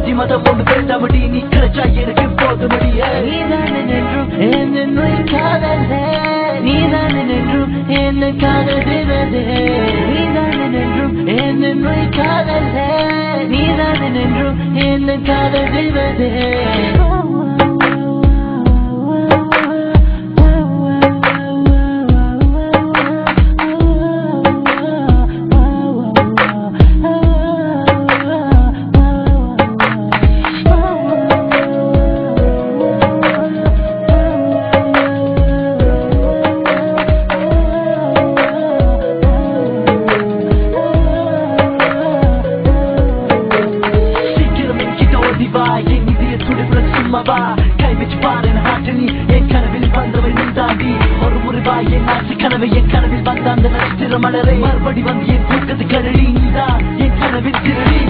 ஜாதி மதம் ஒன்று வேண்டாமடி நீ கிடைச்சா எனக்கு போதுமடி நீதானே என்றும் என்னை காதலே நீதானே என்றும் என்னை காதலிவதே நீதானே என்றும் என்னை காதலே நீதானே என்றும் என்னை காதலிவதே கை வச்சு பாரு ஹாட்டு நீ என் கனவில் வந்தவை நீ தாண்டி ஒரு முறைவா என் ஆசை கனவை என் கனவில் வந்த அந்த நட்சத்திர மலரை மறுபடி வந்து என் தூக்கத்து கழடி நீதான் என் கனவில் திருடி